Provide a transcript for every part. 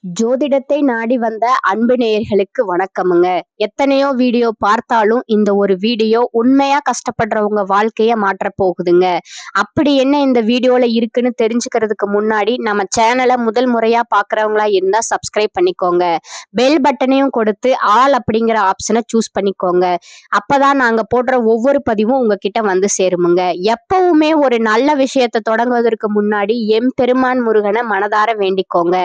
ஜோதிடத்தை நாடி வந்த அன்பு நேயர்களுக்கு வணக்கமுங்க. எத்தனையோ வீடியோ பார்த்தாலும் இந்த ஒரு வீடியோ உண்மையா கஷ்டப்படுறவங்க வாழ்க்கைய மாற்ற போகுதுங்க. அப்படி என்ன இந்த வீடியோல இருக்குன்னு தெரிஞ்சுக்கிறதுக்கு முன்னாடி நம்ம சேனலை முதல் முறையா பாக்குறவங்களா இருந்தா சப்ஸ்கிரைப் பண்ணிக்கோங்க. பெல் பட்டனையும் கொடுத்து ஆல் அப்படிங்கிற ஆப்ஷனை சூஸ் பண்ணிக்கோங்க. அப்பதான் நாங்க போடுற ஒவ்வொரு பதிவும் உங்ககிட்ட வந்து சேருமுங்க. எப்பவுமே ஒரு நல்ல விஷயத்தை தொடங்குவதற்கு முன்னாடி எம்பெருமான் முருகனை மனதார வேண்டிக்கோங்க.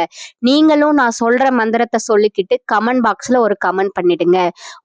நீங்களும் நான் சொல்ற மந்திரத்தை சொல்லிக்கிட்டு கமெண்ட் பாக்ஸ்ல ஒரு கமெண்ட் பண்ணிடுங்க.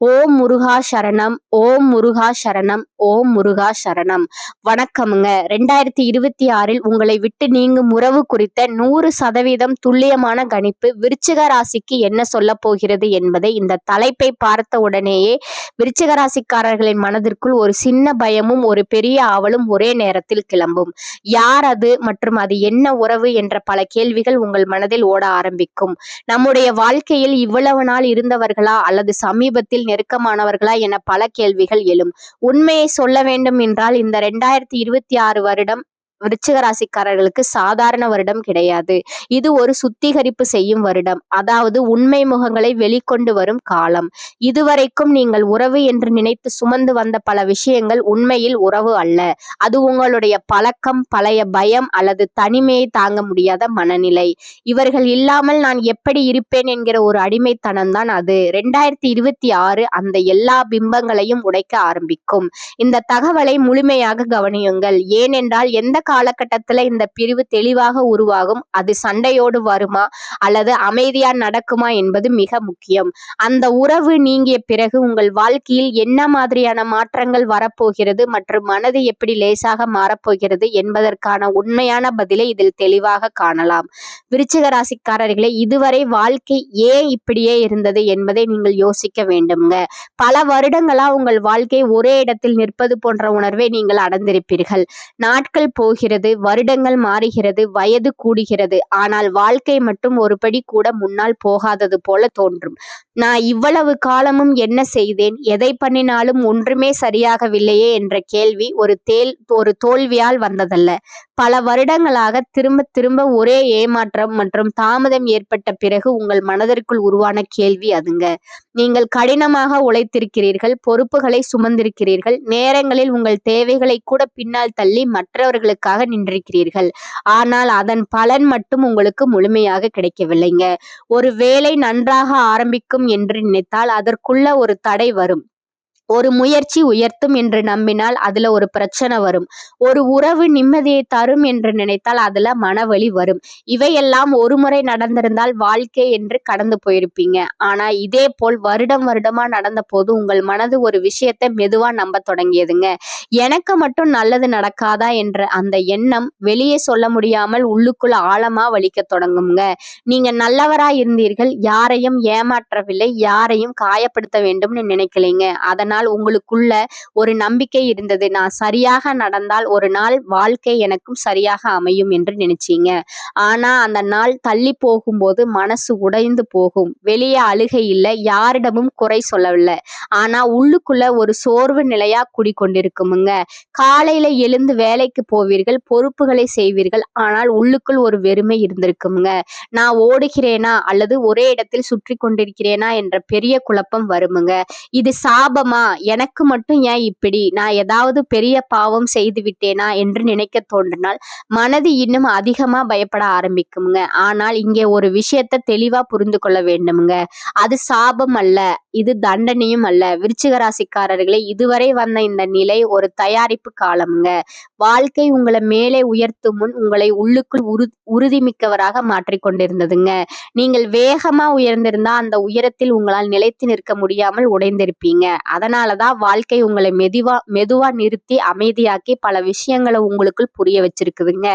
ஓம் முருகா சரணம், ஓம் முருகா சரணம், ஓம் முருகா சரணம். வணக்கமுங்க. 2026 உங்களை விட்டு நீங்கும் உறவு குறித்த 100% துல்லியமான கணிப்பு விருச்சிக ராசிக்கு என்ன சொல்ல போகிறது என்பதை இந்த தலைப்பை பார்த்த உடனேயே விருச்சிக ராசிக்காரர்களின் மனதிற்குள் ஒரு சின்ன பயமும் ஒரு பெரிய ஆவலும் ஒரே நேரத்தில் கிளம்பும். யார் அது மற்றும் அது என்ன உறவு என்ற பல கேள்விகள் உங்கள் மனதில் ஓட ஆரம்பிக்கும். நம்முடைய வாழ்க்கையில் இவ்வளவு நாள் இருந்தவர்களா அல்லது சமீபத்தில் நெருக்கமானவர்களா என பல கேள்விகள் எழும். உண்மையை சொல்ல வேண்டும் என்றால் இந்த 2026 வருடம் விருச்சிக ராசிக்காரர்களுக்கு சாதாரண வருடம் கிடையாது. இது ஒரு சுத்திகரிப்பு செய்யும் வருடம். அதாவது உண்மை முகங்களை வெளிக்கொண்டு வரும் காலம். இதுவரைக்கும் நீங்கள் உறவு என்று நினைத்து சுமந்து வந்த பல விஷயங்கள் உண்மையில் உறவு அல்ல. அது உங்களுடைய பழக்கம், பழைய பயம் அல்லது தனிமையை தாங்க முடியாத மனநிலை. இவர்கள் இல்லாமல் நான் எப்படி இருப்பேன் என்கிற ஒரு அடிமைத்தனம் தான் அது. 2026 அந்த எல்லா பிம்பங்களையும் உடைக்க ஆரம்பிக்கும். இந்த தகவலை முழுமையாக கவனியுங்கள். ஏனென்றால் எந்த காலகட்டத்துல இந்த பிரிவு தெளிவாக உருவாகும், அது சண்டையோடு வருமா அல்லது அமைதியா நடக்குமா என்பது மிக முக்கியம். அந்த உறவு நீங்கிய பிறகு உங்கள் வாழ்க்கையில் என்ன மாதிரியான மாற்றங்கள் வரப்போகிறது மற்றும் மனது எப்படி லேசாக மாறப்போகிறது என்பதற்கான உண்மையான பதிலை இதில் தெளிவாக காணலாம். விருச்சிக ராசிக்காரர்களே, இதுவரை வாழ்க்கை ஏன் இப்படியே இருந்தது என்பதை நீங்கள் யோசிக்க வேண்டும்ங்க. பல வருடங்களா உங்கள் வாழ்க்கை ஒரே இடத்தில் நிற்பது போன்ற உணர்வை நீங்கள் அடைந்திருப்பீர்கள். நாட்கள் போகிறது, வருடங்கள் மாறுகிறது, வயது கூடுகிறது. ஆனால் வாழ்க்கை மட்டும் ஒருபடி கூட முன்னால் போகாதது போல தோன்றும். நான் இவ்வளவு காலமும் என்ன செய்தேன், எதை பண்ணினாலும் ஒன்றுமே சரியாகவில்லையே என்ற கேள்வி ஒரு தோல்வியால் வந்ததல்ல. பல வருடங்களாக திரும்ப திரும்ப ஒரே ஏமாற்றம் மற்றும் தாமதம் ஏற்பட்ட பிறகு உங்கள் மனதிற்குள் உருவான கேள்வி அதுங்க. நீங்கள் கடினமாக உழைத்திருக்கிறீர்கள், பொறுப்புகளை சுமந்திருக்கிறீர்கள், நேரங்களில் உங்கள் தேவைகளை கூட பின்னால் தள்ளி மற்றவர்களுக்காக நின்றிருக்கிறீர்கள். ஆனால் அதன் பலன் மட்டும் உங்களுக்கு முழுமையாக கிடைக்கவில்லைங்க. ஒரு வேலை நன்றாக ஆரம்பிக்கும் என்று நினைத்தால் அதற்குள்ள ஒரு தடை வரும். ஒரு முயற்சி உயர்த்தும் என்று நம்பினால் அதுல ஒரு பிரச்சனை வரும். ஒரு உறவு நிம்மதியை தரும் என்று நினைத்தால் அதுல மனவலி வரும். இவையெல்லாம் ஒரு முறை நடந்திருந்தால் வாழ்க்கை என்று கடந்து போயிருப்பீங்க. ஆனா இதே போல் வருடம் வருடமா நடந்த போது உங்கள் மனது ஒரு விஷயத்தை மெதுவா நம்ப தொடங்கியதுங்க. எனக்கு மட்டும் நல்லது நடக்காதா என்ற அந்த எண்ணம் வெளியே சொல்ல முடியாமல் உள்ளுக்குள்ள ஆழமா வலிக்க தொடங்குங்க. நீங்க நல்லவரா இருந்தீர்கள், யாரையும் ஏமாற்றவில்லை, யாரையும் காயப்படுத்த வேண்டும்னு நினைக்கலைங்க. அதனால் உங்களுக்குள்ள ஒரு நம்பிக்கை இருந்தது. நான் சரியாக நடந்தால் ஒரு நாள் வாழ்க்கை எனக்கும் சரியாக அமையும் என்று நினைச்சீங்க. ஆனா அந்த நாள் தள்ளி போகும்போது மனசு உடைந்து போகும். வெளியே அழுகை இல்லை, யாரிடமும் குறை சொல்லவில்லை. ஆனா உள்ளுக்குள்ள ஒரு சோர்வு நிலையா குடிக்கொண்டிருக்குமுங்க. காலையில எழுந்து வேலைக்கு போவீர்கள், பொறுப்புகளை செய்வீர்கள். ஆனால் உள்ளுக்குள் ஒரு வெறுமை இருந்திருக்குமுங்க. நான் ஓடுகிறேனா அல்லது ஒரே இடத்தில் சுற்றி கொண்டிருக்கிறேனா என்ற பெரிய குழப்பம் வருமுங்க. இது சாபமா, எனக்கு மட்டும் ஏன் இப்படி, நான் ஏதாவது பெரிய பாவம் செய்து விட்டேனா என்று நினைக்க தோன்றினால் மனது இன்னும் அதிகமா பயப்பட ஆரம்பிக்குங்க. ஆனால் இங்கே ஒரு விஷயத்தை தெளிவா புரிந்து கொள்ள வேண்டுமுங்க. அது சாபம் அல்ல, இது தண்டனையும் அல்ல. விருச்சிக ராசிக்காரர்களே, இதுவரை வந்த இந்த நிலை ஒரு தயாரிப்பு காலம்ங்க. வாழ்க்கை உங்களை மேலே உயர்த்தும் முன் உங்களை உள்ளுக்குள் உறுதிமிக்கவராக மாற்றிக்கொண்டிருந்ததுங்க. நீங்கள் வேகமா உயர்ந்திருந்தா அந்த உயரத்தில் உங்களால் நிலைத்து நிற்க முடியாமல் உடைந்திருப்பீங்க. அதனாலதான் வாழ்க்கை உங்களை மெதுவா நிறுத்தி அமைதியாக்கி பல விஷயங்களை உங்களுக்குள் புரிய வச்சிருக்குதுங்க.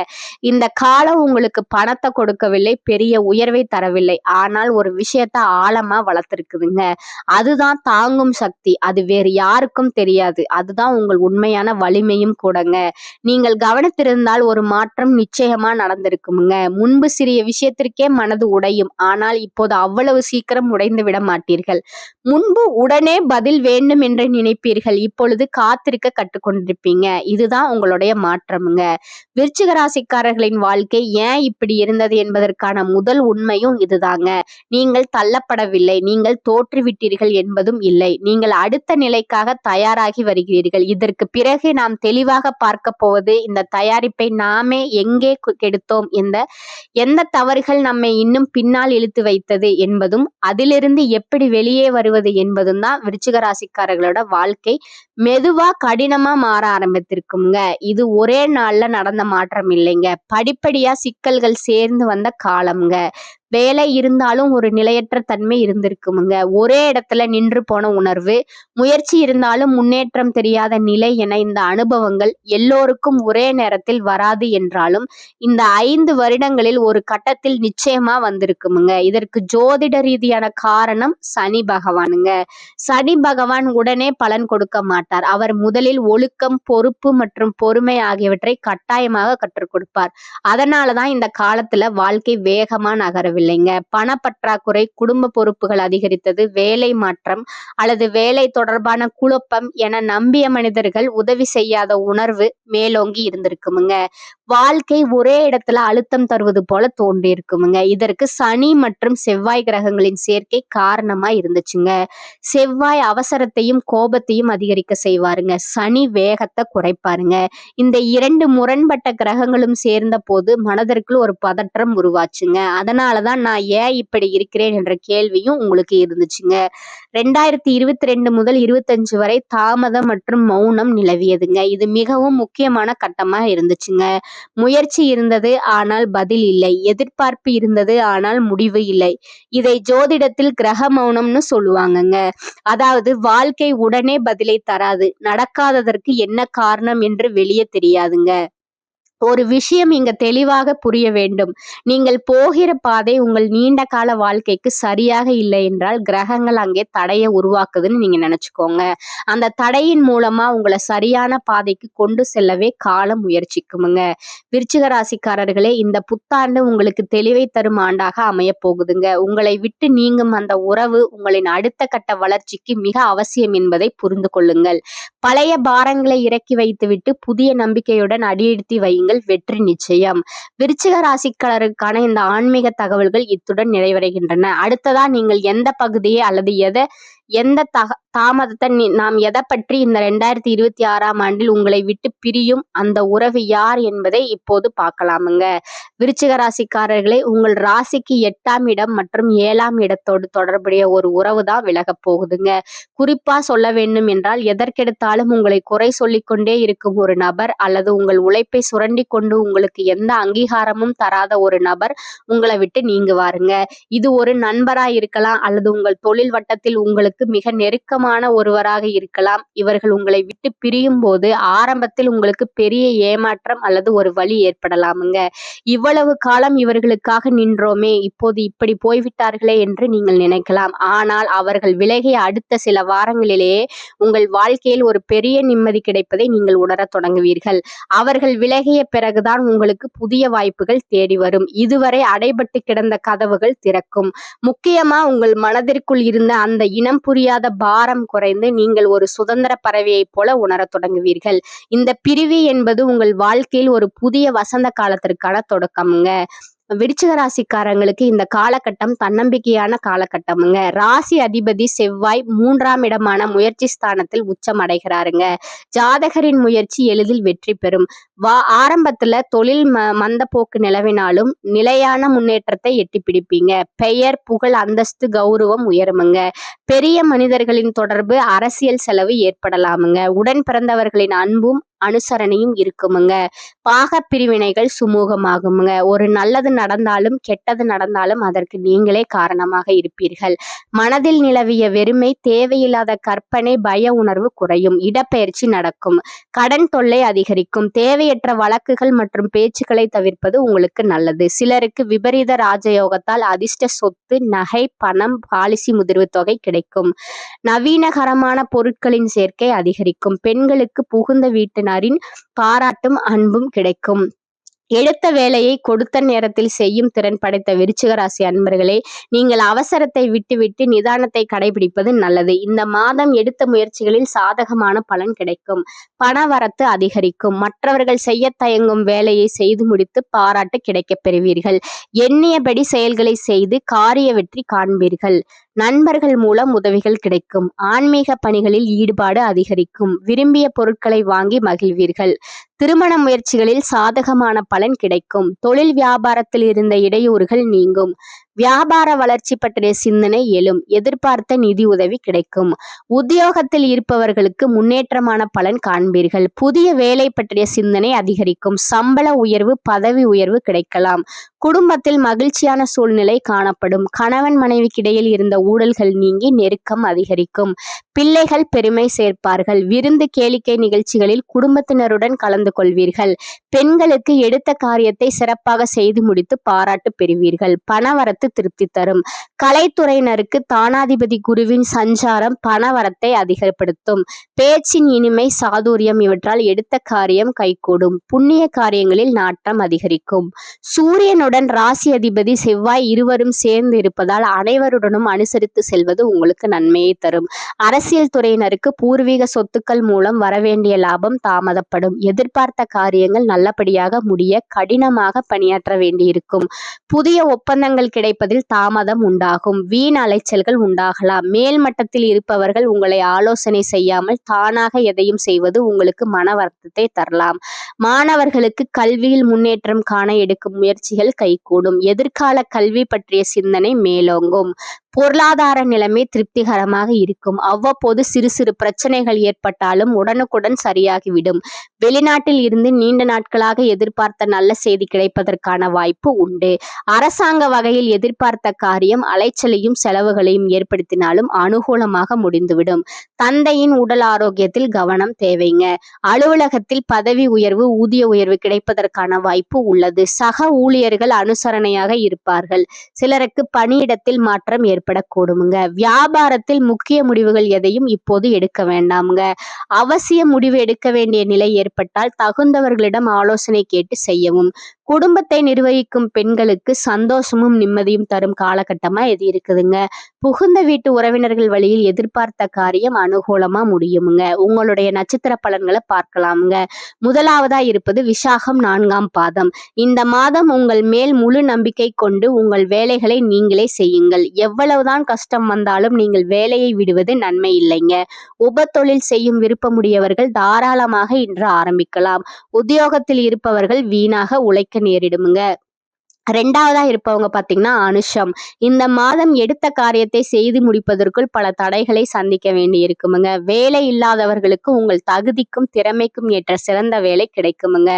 இந்த காலம் உங்களுக்கு பணத்தை கொடுக்கவில்லை, பெரிய உயர்வை தரவில்லை. ஆனால் ஒரு விஷயத்த ஆழமா வளர்த்திருக்குதுங்க. அதுதான் தாங்கும் சக்தி. அது வேறு யாருக்கும் தெரியாது. அதுதான் உங்கள் உண்மையான வலிமையும் கூடங்க. நீங்கள் கவனித்திருந்தால் ஒரு மாற்றம் நிச்சயமா நடந்திருக்குமுங்க. முன்பு சிறிய விஷயத்திற்கே மனது உடையும். ஆனால் இப்போது அவ்வளவு சீக்கிரம் உடைந்து விட மாட்டீர்கள். முன்பு உடனே பதில் வேண்டும் என்று நினைப்பீர்கள். இப்பொழுது காத்திருக்க கற்றுக்கொண்டிருப்பீங்க. இதுதான் உங்களுடைய மாற்றமுங்க. விருச்சிக ராசிக்காரர்களின் வாழ்க்கை ஏன் இப்படி இருந்தது என்பதற்கான முதல் உண்மையும் இதுதாங்க. நீங்கள் தள்ளப்படவில்லை, நீங்கள் தோற்றுவிட்டீர்கள் என்பதும் இல்லை. நீங்கள் அடுத்த நிலைக்காக தயாராகி வருகிறீர்கள். இதற்கு பிறகு நாம் தெளிவாக பார்க்க போவது இந்த தயாரிப்பை நாமே எங்கே கெடுத்தோம், எந்த தவறுகள் நம்மை இன்னும் பின்னால் இழுத்து வைத்தது என்பதும் அதிலிருந்து எப்படி வெளியே வருவது என்பதும் தான் விருச்சிக ராசிக்காரர்களோட வாழ்க்கை மெதுவா கடினமா மாற ஆரம்பித்திருக்குங்க. இது ஒரே நாள்ல நடந்த மாற்றம் இல்லைங்க. படிப்படியா சிக்கல்கள் சேர்ந்து வந்த காலம்ங்க. வேலை இருந்தாலும் ஒரு நிலையற்ற தன்மை இருந்திருக்குமுங்க. ஒரே இடத்துல நின்று போன உணர்வு, முயற்சி இருந்தாலும் முன்னேற்றம் தெரியாத நிலை என இந்த அனுபவங்கள் எல்லோருக்கும் ஒரே நேரத்தில் வராது என்றாலும் இந்த 5 வருடங்களில் ஒரு கட்டத்தில் நிச்சயமா வந்திருக்குமுங்க. இதற்கு ஜோதிட ரீதியான காரணம் சனி பகவானுங்க. சனி பகவான் உடனே பலன் கொடுக்க மாட்டார். அவர் முதலில் ஒழுக்கம், பொறுப்பு மற்றும் பொறுமை ஆகியவற்றை கட்டாயமாக கற்றுக் கொடுப்பார். அதனாலதான் இந்த காலத்துல வாழ்க்கை வேகமா நகரவில்லைங்க. பணப்பற்றாக்குறை, குடும்ப பொறுப்புகள் அதிகரித்தது, வேலை மாற்றம் அல்லது வேலை தொடர்பான குழப்பம் என நம்பிய மனிதர்கள் உதவி செய்யாத உணர்வு மேலோங்கி இருந்திருக்குமுங்க. வாழ்க்கை ஒரே இடத்துல அழுத்தம் தருவது போல தோன்றி இருக்குமுங்க. இதற்கு சனி மற்றும் செவ்வாய் கிரகங்களின் சேர்க்கை காரணமா இருந்துச்சுங்க. செவ்வாய் அவசரத்தையும் கோபத்தையும் அதிகரிக்க செய்வாருங்க. சனி வேகத்தை குறைப்பாருங்க. இந்த 2 முரண்பட்ட கிரகங்களும் சேர்ந்த போது மனதிற்குள் ஒரு பதற்றம் உருவாச்சுங்க. அதனாலதான் நான் ஏன் இப்படி இருக்கிறேன் என்ற கேள்வியும் உங்களுக்கு இருந்துச்சுங்க. 2022 முதல் 25 வரை தாமதம் மற்றும் மௌனம் நிலவியதுங்க. இது மிகவும் முக்கியமான கட்டமா இருந்துச்சுங்க. முயற்சி இருந்தது, ஆனால் பதில் இல்லை. எதிர்பார்ப்பு இருந்தது, ஆனால் முடிவு இல்லை. இதை ஜோதிடத்தில் கிரக மௌனம்னு சொல்லுவாங்கங்க. அதாவது வாழ்க்கை உடனே பதிலை தராது. நடக்காததற்கு என்ன காரணம் என்று வெளியே தெரியாதுங்க. ஒரு விஷயம் இங்க தெளிவாக புரிய வேண்டும். நீங்கள் போகிற பாதை உங்கள் நீண்ட கால வாழ்க்கைக்கு சரியாக இல்லை என்றால் கிரகங்கள் அங்கே தடையை உருவாக்குதுன்னு நீங்க நினைச்சுக்கோங்க. அந்த தடையின் மூலமா உங்களை சரியான பாதைக்கு கொண்டு செல்லவே காலம் முயற்சிக்குமுங்க. விருச்சிக ராசிக்காரர்களே, இந்த புத்தாண்டு உங்களுக்கு தெளிவை தரும் ஆண்டாக அமைய போகுதுங்க. உங்களை விட்டு நீங்கும் அந்த உறவு உங்களின் அடுத்த கட்ட வளர்ச்சிக்கு மிக அவசியம் என்பதை புரிந்து கொள்ளுங்கள். பழைய பாரங்களை இறக்கி வைத்துவிட்டு புதிய நம்பிக்கையுடன் அடியெடுத்து வையுங்கள். வெற்றி நிச்சயம். விருச்சிக ராசிக்காரருக்கான இந்த ஆன்மீக தகவல்கள் இத்துடன் நிறைவடைகின்றன. அடுத்ததா நீங்கள் எந்த பகுதியை அல்லது எந்த தாமதத்தை நாம் எதை பற்றி இந்த 2026ஆம் ஆண்டில் உங்களை விட்டு பிரியும் அந்த உறவு யார் என்பதை இப்போது பார்க்கலாமுங்க. விருச்சிக ராசிக்காரர்களே, உங்கள் ராசிக்கு 8ஆம் இடம் மற்றும் 7ஆம் இடத்தோடு தொடர்புடைய ஒரு உறவு தான் விலக போகுதுங்க. குறிப்பா சொல்ல வேண்டும் என்றால், எதற்கெடுத்தாலும் உங்களை குறை சொல்லிக்கொண்டே இருக்கும் ஒரு நபர் அல்லது உங்கள் உழைப்பை சுரண்டி கொண்டு உங்களுக்கு எந்த அங்கீகாரமும் தராத ஒரு நபர் உங்களை விட்டு நீங்குவாருங்க. இது ஒரு நண்பரா இருக்கலாம் அல்லது உங்கள் தொழில் வட்டத்தில் உங்களுக்கு மிக நெருக்கமான ஒருவராக இருக்கலாம். இவர்கள் உங்களை விட்டு பிரியும் போது ஆரம்பத்தில் உங்களுக்கு பெரிய ஏமாற்றம் அல்லது ஒரு வலி ஏற்படலாமுங்க. இவ்வளவு காலம் இவர்களுக்காக நின்றோமே, இப்போது இப்படி போய்விட்டார்களே என்று நீங்கள் நினைக்கலாம். ஆனால் அவர்கள் விலகிய அடுத்த சில வாரங்களிலேயே உங்கள் வாழ்க்கையில் ஒரு பெரிய நிம்மதி கிடைப்பதை நீங்கள் உணரத் தொடங்குவீர்கள். அவர்கள் விலகிய பிறகுதான் உங்களுக்கு புதிய வாய்ப்புகள் தேடி வரும். இதுவரை அடைபட்டு கிடந்த கதவுகள் திறக்கும். முக்கியமா உங்கள் மனதிற்குள் இருந்த அந்த இனம் புரியாத பாரம் குறைந்து நீங்கள் ஒரு சுதந்திர பறவையைப் போல உணரத் தொடங்குவீர்கள். இந்த பிரிவு என்பது உங்கள் வாழ்க்கையில் ஒரு புதிய வசந்த காலத்திற்கான தொடக்கம்ங்க. விருச்சிக ராசிக்காரங்களுக்கு இந்த காலகட்டம் தன்னம்பிக்கையான காலகட்டமுங்க. ராசி அதிபதி செவ்வாய் 3ஆம் இடமான முயற்சி ஸ்தானத்தில் உச்சம் அடைகிறாருங்க. ஜாதகரின் முயற்சி எளிதில் வெற்றி பெறும். ஆரம்பத்துல தொழில் மந்த போக்கு நிலவினாலும் நிலையான முன்னேற்றத்தை எட்டி பிடிப்பீங்க. பெயர், புகழ், அந்தஸ்து, கௌரவம் உயருமுங்க. பெரிய மனிதர்களின் தொடர்பு, அரசியல் செலவு ஏற்படலாமுங்க. உடன் பிறந்தவர்களின் அன்பும் அனுசரணையும் இருக்குமுங்க. பாக பிரிவினைகள் சுமூகமாகுமுங்க. ஒரு நல்லது நடந்தாலும் கெட்டது நடந்தாலும் அதற்கு நீங்களே காரணமாக இருப்பீர்கள். மனதில் நிலவிய வெறுமை, தேவையில்லாத கற்பனை, பய உணர்வு குறையும். இடப்பெயர்ச்சி நடக்கும். கடன் தொல்லை அதிகரிக்கும். தேவையற்ற வழக்குகள் மற்றும் பேச்சுக்களை தவிர்ப்பது உங்களுக்கு நல்லது. சிலருக்கு விபரீத ராஜயோகத்தால் அதிர்ஷ்ட சொத்து, நகை, பணம், பாலிசி முதிர்வு தொகை கிடைக்கும். நவீனகரமான பொருட்களின் சேர்க்கை அதிகரிக்கும். பெண்களுக்கு புகுந்த வீட்டினரின் பாராட்டும் அன்பும் கிடைக்கும். எடுத்த வேலையை கொடுத்த நேரத்தில் செய்யும் திறன் படைத்த விருச்சிக ராசி அன்பர்களே, நீங்கள் அவசரத்தை விட்டுவிட்டு நிதானத்தை கடைபிடிப்பது நல்லது. இந்த மாதம் எடுத்த முயற்சிகளில் சாதகமான பலன் கிடைக்கும். பணவரத்து அதிகரிக்கும். மற்றவர்கள் செய்ய தயங்கும் வேலையை செய்து முடித்து பாராட்டு கிடைக்கப் பெறுவீர்கள். எண்ணியபடி செயல்களை செய்து காரிய வெற்றி காண்பீர்கள். நண்பர்கள் மூலம் உதவிகள் கிடைக்கும். ஆன்மீக பணிகளில் ஈடுபாடு அதிகரிக்கும். விரும்பிய பொருட்களை வாங்கி மகிழ்வீர்கள். திருமண முயற்சிகளில் சாதகமான பலன் கிடைக்கும். தொழில் வியாபாரத்தில் இருந்த இடையூறுகள் நீங்கும். வியாபார வளர்ச்சி பற்றிய சிந்தனை எழும். எதிர்பார்த்த நிதி உதவி கிடைக்கும். உத்தியோகத்தில் இருப்பவர்களுக்கு முன்னேற்றமான பலன் காண்பீர்கள். புதிய வேலை பற்றிய சிந்தனை அதிகரிக்கும். சம்பள உயர்வு, பதவி உயர்வு கிடைக்கலாம். குடும்பத்தில் மகிழ்ச்சியான சூழ்நிலை காணப்படும். கணவன் மனைவிக்கிடையில் இருந்த ஊழல்கள் நீங்கி நெருக்கம் அதிகரிக்கும். பிள்ளைகள் பெருமை சேர்ப்பார்கள். விருந்து கேளிக்கை நிகழ்ச்சிகளில் குடும்பத்தினருடன் கலந்து கொள்வீர்கள். பெண்களுக்கு எடுத்த காரியத்தை சிறப்பாக செய்து முடித்து பாராட்டு பெறுவீர்கள். பணவரத்து திருப்தி தரும். கலைத்துறையினருக்கு தானாதிபதி குருவின் சஞ்சாரம் பணவரத்தை அதிகப்படுத்தும். பேச்சின் இனிமை, சாதுரியம் இவற்றால் எடுத்த காரியம் கைகூடும். புண்ணிய காரியங்களில் நாட்டம் அதிகரிக்கும். சூரியனுடன் ராசி அதிபதி செவ்வாய் இருவரும் சேர்ந்து இருப்பதால் அனைவருடனும் அனுசரித்து செல்வது உங்களுக்கு நன்மையை தரும். அரசியல் துறையினருக்கு பூர்வீக சொத்துக்கள் மூலம் வரவேண்டிய லாபம் தாமதப்படும். எதிர்பார்த்த காரியங்கள் நல்லபடியாக முடிய கடினமாக பணியாற்ற வேண்டியிருக்கும். புதிய ஒப்பந்தங்கள் கிடைப்பதில் தாமதம் உண்டாகும். வீண் அலைச்சல்கள் உண்டாகலாம். மேல் மட்டத்தில் இருப்பவர்கள் உங்களை ஆலோசனை செய்யாமல் தானாக எதையும் செய்வது உங்களுக்கு மன வருத்தத்தை தரலாம். மாணவர்களுக்கு கல்வியில் முன்னேற்றம் காண எடுக்கும் முயற்சிகள் கைகூடும். எதிர்கால கல்வி பற்றிய சிந்தனை மேலோங்கும். பொருளாதார நிலைமை திருப்திகரமாக இருக்கும். அவ்வப்போது சிறு சிறு பிரச்சனைகள் ஏற்பட்டாலும் உடனுக்குடன் சரியாகிவிடும். வெளிநாட்டில் இருந்து நீண்ட நாட்களாக எதிர்பார்த்த நல்ல செய்தி கிடைப்பதற்கான வாய்ப்பு உண்டு. அரசாங்க வகையில் எதிர்பார்த்த காரியம் அலைச்சலையும் செலவுகளையும் ஏற்படுத்தினாலும் அனுகூலமாக முடிந்துவிடும். தந்தையின் உடல் ஆரோக்கியத்தில் கவனம் தேவைங்க. அலுவலகத்தில் பதவி உயர்வு, ஊதிய உயர்வு கிடைப்பதற்கான வாய்ப்பு உள்ளது. சக ஊழியர்கள் அனுசரணையாக இருப்பார்கள். சிலருக்கு பணியிடத்தில் மாற்றம் ஏற்படக்கூடுமுங்க. வியாபாரத்தில் முக்கிய முடிவுகள் எதையும் இப்போது எடுக்க வேண்டாமுங்க. அவசிய முடிவு எடுக்க வேண்டிய நிலை ஏற்பட்டால் தகுந்தவர்களிடம் ஆலோசனை கேட்டு செய்யவும். குடும்பத்தை நிர்வகிக்கும் பெண்களுக்கு சந்தோஷமும் நிம்மதியும் தரும் காலகட்டமா இது இருக்குதுங்க. புகுந்த வீட்டு உறவினர்கள் வழியில் எதிர்பார்த்த காரியம் அனுகூலமா முடியுமுங்க. உங்களுடைய நட்சத்திர பலன்களை பார்க்கலாமுங்க. முதலாவதா இருப்பது விசாகம் 4ஆம் பாதம். இந்த மாதம் உங்கள் மேல் முழு நம்பிக்கை கொண்டு உங்கள் வேலைகளை நீங்களே செய்யுங்கள். எவ்வளவுதான் கஷ்டம் வந்தாலும் நீங்கள் வேலையை விடுவது நன்மை இல்லைங்க. உபத்தொழில் செய்யும் விருப்பமுடையவர்கள் தாராளமாக இன்று ஆரம்பிக்கலாம். உத்தியோகத்தில் இருப்பவர்கள் வீணாக உழைக்க நேரிடுமுங்க. ரெண்டாவதா இருப்பவங்க பாத்தீங்கன்னா அனுஷம். இந்த மாதம் எடுத்த காரியத்தை செய்து முடிப்பதற்குள் பல தடைகளை சந்திக்க வேண்டி இருக்குமுங்க. வேலை இல்லாதவர்களுக்கு உங்கள் தகுதிக்கும் திறமைக்கும் ஏற்ற சிறந்த வேலை கிடைக்குமுங்க.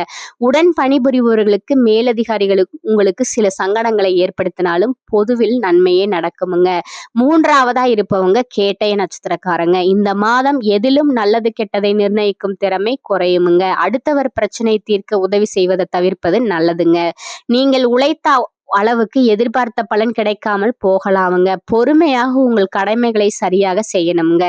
உடன் பணிபுரிபவர்களுக்கு மேலதிகாரிகளுக்கு உங்களுக்கு சில சங்கடங்களை ஏற்படுத்தினாலும் பொதுவில் நன்மையே நடக்குமுங்க. மூன்றாவதா இருப்பவங்க கேட்டை நட்சத்திரக்காரங்க. இந்த மாதம் எதிலும் நல்லது கெட்டதை நிர்ணயிக்கும் திறமை குறையுமுங்க. அடுத்தவர் பிரச்சனை தீர்க்க உதவி செய்வதை தவிர்ப்பது நல்லதுங்க. நீங்கள் உழைத்த அளவுக்கு எதிர்பார்த்த பலன் கிடைக்காமல் போகலாமுங்க. பொறுமையாக உங்கள் கடமைகளை சரியாக செய்யணுங்க.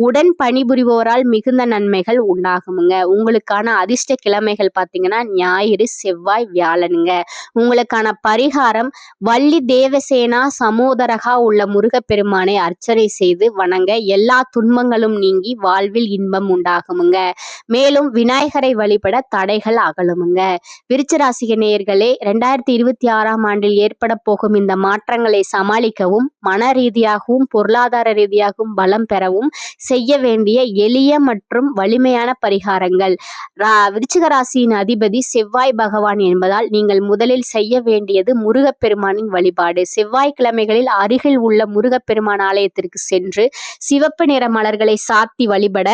உடன் பணிபுரிவோரால் மிகுந்த நன்மைகள் உண்டாகுமுங்க. உங்களுக்கான அதிர்ஷ்ட கிழமைகள் பார்த்தீங்கன்னா ஞாயிறு, செவ்வாய், வியாழனுங்க. உங்களுக்கான பரிகாரம் வள்ளி தேவசேனா சமோதரகா உள்ள முருகப்பெருமானை அர்ச்சனை செய்து வணங்க எல்லா துன்பங்களும் நீங்கி வாழ்வில் இன்பம் உண்டாகுமுங்க. மேலும் விநாயகரை வழிபட தடைகள் அகலுமுங்க. விருச்சிக நேயர்களே, 2026ஆம் ஆண்டில் ஏற்பட போகும் இந்த மாற்றங்களை சமாளிக்கவும் மன ரீதியாகவும் பொருளாதார ரீதியாகவும் பலம் பெறவும் செய்ய வேண்டிய எளிய மற்றும் வலிமையான பரிகாரங்கள். விருச்சிக ராசியின் அதிபதி செவ்வாய் பகவான் என்பதால் நீங்கள் முதலில் செய்ய வேண்டியது முருகப்பெருமானின் வழிபாடு. செவ்வாய்க்கிழமைகளில் அருகில் உள்ள முருகப்பெருமான் ஆலயத்திற்கு சென்று சிவப்பு நிற மலர்களை சாத்தி வழிபட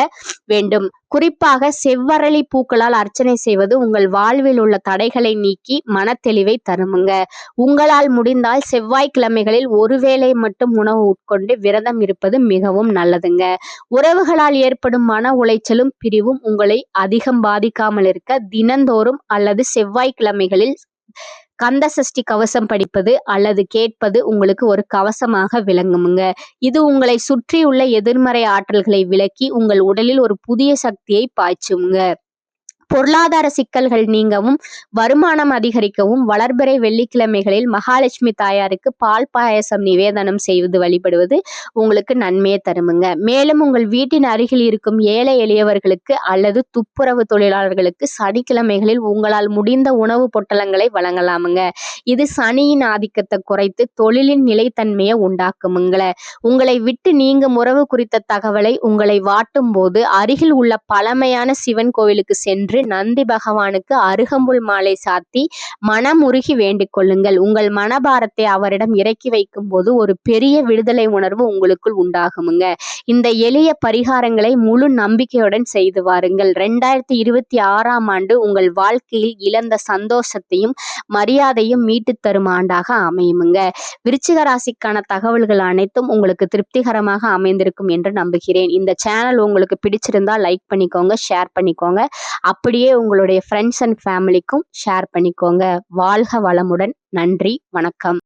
வேண்டும். குறிப்பாக செவ்வரளி பூக்களால் அர்ச்சனை செய்வது உங்கள் வாழ்வில் உள்ள தடைகளை நீக்கி மனத்தெளிவை தருமுங்க. உங்களால் முடிந்தால் செவ்வாய்க்கிழமைகளில் ஒருவேளை மட்டும் உணவு உட்கொண்டு விரதம் இருப்பது மிகவும் நல்லதுங்க. உறவுகளால் ஏற்படும் மன உளைச்சலும் பிரிவும் உங்களை அதிகம் பாதிக்காமல் இருக்க தினந்தோறும் அல்லது செவ்வாய்க்கிழமைகளில் கந்த சஷ்டி கவசம் படிப்பது அல்லது கேட்பது உங்களுக்கு ஒரு கவசமாக விளங்குமுங்க. இது உங்களை சுற்றியுள்ள எதிர்மறை ஆற்றல்களை விலக்கி உங்கள் உடலில் ஒரு புதிய சக்தியை பாய்ச்சுங்க. பொருளாதார சிக்கல்கள் நீங்கவும் வருமானம் அதிகரிக்கவும் வளர்பிறை வெள்ளிக்கிழமைகளில் மகாலட்சுமி தாயாருக்கு பால் பாயசம் நிவேதனம் செய்வது வழிபடுவது உங்களுக்கு நன்மையை தருமுங்க. மேலும் உங்கள் வீட்டின் அருகில் இருக்கும் ஏழை எளியவர்களுக்கு அல்லது துப்புரவு தொழிலாளர்களுக்கு சனிக்கிழமைகளில் உங்களால் முடிந்த உணவு பொட்டலங்களை வழங்கலாமுங்க. இது சனியின் ஆதிக்கத்தை குறைத்து தொழிலின் நிலைத்தன்மையை உண்டாக்குமுங்கள. உங்களை விட்டு நீங்கும் உறவு குறித்த தகவலை உங்களை வாட்டும் போது அருகில் உள்ள பழமையான சிவன் கோவிலுக்கு சென்று நந்தி பகவானுக்கு அருகம்புல் மாலை சாத்தி மனமுருகி வேண்டிக் கொள்ளுங்கள். உங்கள் மனபாரத்தை அவரிடம் இறக்கி வைக்கும் போது ஒரு பெரிய விடுதலை உணர்வு உங்களுக்குள் உண்டாகுமுங்க. இந்த எளிய பரிகாரங்களை முழு நம்பிக்கையுடன் செய்து வாருங்கள். 2026ஆம் ஆண்டு உங்கள் வாழ்க்கையில் இழந்த சந்தோஷத்தையும் மரியாதையும் மீட்டு தரும் ஆண்டாக அமையுமுங்க. விருச்சிக ராசிக்கான தகவல்கள் அனைத்தும் உங்களுக்கு திருப்திகரமாக அமைந்திருக்கும் என்று நம்புகிறேன். இந்த சேனல் உங்களுக்கு பிடிச்சிருந்தா லைக் பண்ணிக்கோங்க, ஷேர் பண்ணிக்கோங்க. அப்படியே உங்களுடைய ஃப்ரெண்ட்ஸ் அண்ட் ஃபேமிலிக்கும் ஷேர் பண்ணிக்கோங்க. வாழ்க வளமுடன். நன்றி, வணக்கம்.